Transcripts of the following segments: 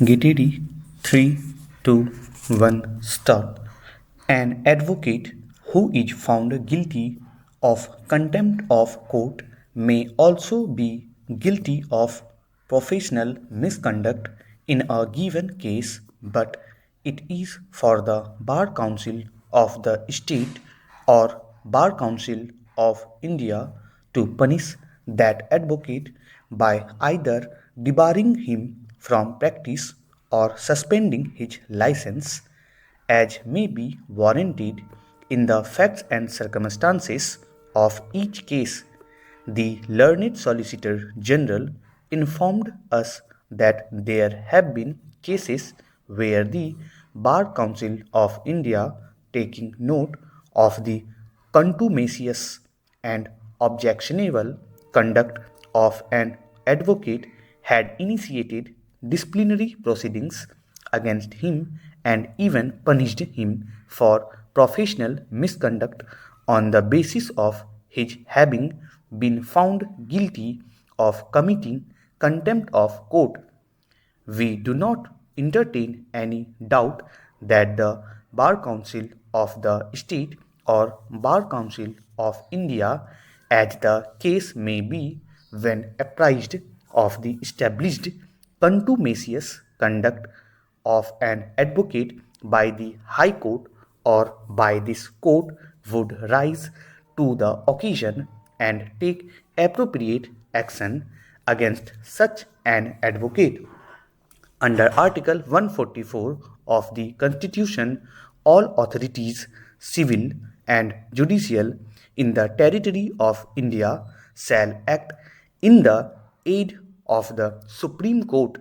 Get ready. 3, 2, 1, start. An advocate who is found guilty of contempt of court may also be guilty of professional misconduct in a given case, but it is for the Bar Council of the state or Bar Council of India to punish that advocate by either debarring him from practice or suspending his license, as may be warranted in the facts and circumstances of each case. The learned Solicitor General informed us that there have been cases where the Bar Council of India, taking note of the contumacious and objectionable conduct of an advocate, had initiated disciplinary proceedings against him and even punished him for professional misconduct on the basis of his having been found guilty of committing contempt of court. We do not entertain any doubt that the Bar Council of the state or Bar Council of India, as the case may be, when apprised of the established contumacious conduct of an advocate by the High Court or by this court, would rise to the occasion and take appropriate action against such an advocate. Under Article 144 of the Constitution, all authorities, civil and judicial, in the territory of India shall act in the aid of the Supreme Court.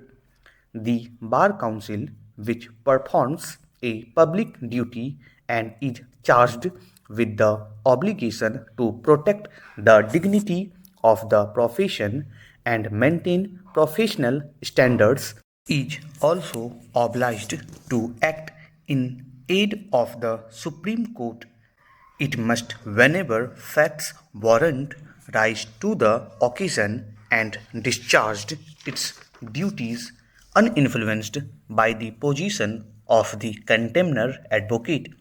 The Bar Council, which performs a public duty and is charged with the obligation to protect the dignity of the profession and maintain professional standards, is also obliged to act in aid of the Supreme Court. It must, whenever facts warrant, rise to the occasion and discharge its duties uninfluenced by the position of the contemner advocate.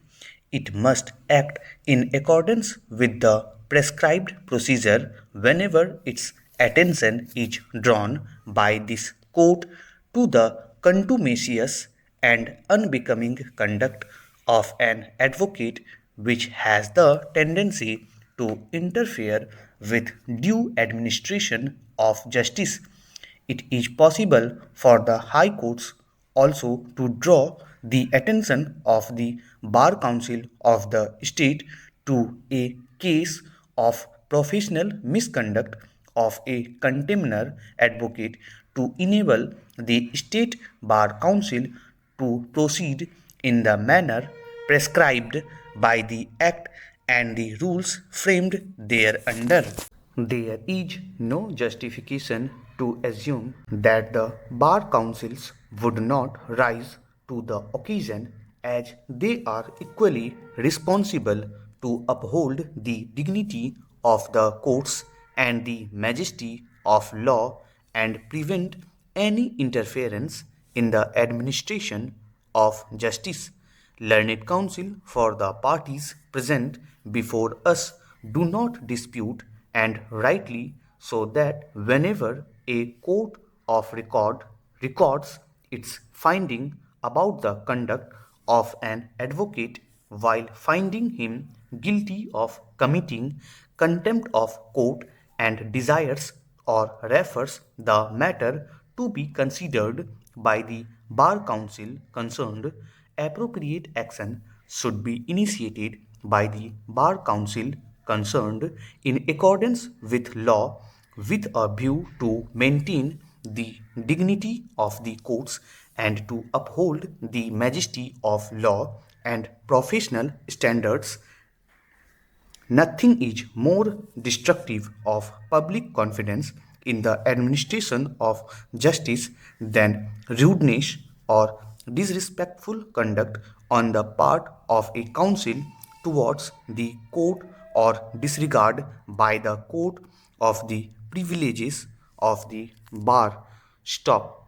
It must act in accordance with the prescribed procedure whenever its attention is drawn by this court to the contumacious and unbecoming conduct of an advocate which has the tendency to interfere with due administration of justice. It is possible for the High Courts also to draw the attention of the Bar Council of the state to a case of professional misconduct of a contemner advocate to enable the State Bar Council to proceed in the manner prescribed by the Act and the rules framed thereunder. There is no justification to assume that the bar councils would not rise to the occasion, as they are equally responsible to uphold the dignity of the courts and the majesty of law and prevent any interference in the administration of justice. Learned counsel for the parties present before us do not dispute, and rightly so, that whenever a court of record records its finding about the conduct of an advocate while finding him guilty of committing contempt of court and desires or refers the matter to be considered by the bar council concerned, appropriate action should be initiated by the bar council concerned in accordance with law, with a view to maintain the dignity of the courts and to uphold the majesty of law and professional standards. Nothing is more destructive of public confidence in the administration of justice than rudeness or disrespectful conduct on the part of a counsel towards the court or disregard by the court of the privileges of the bar. Stop.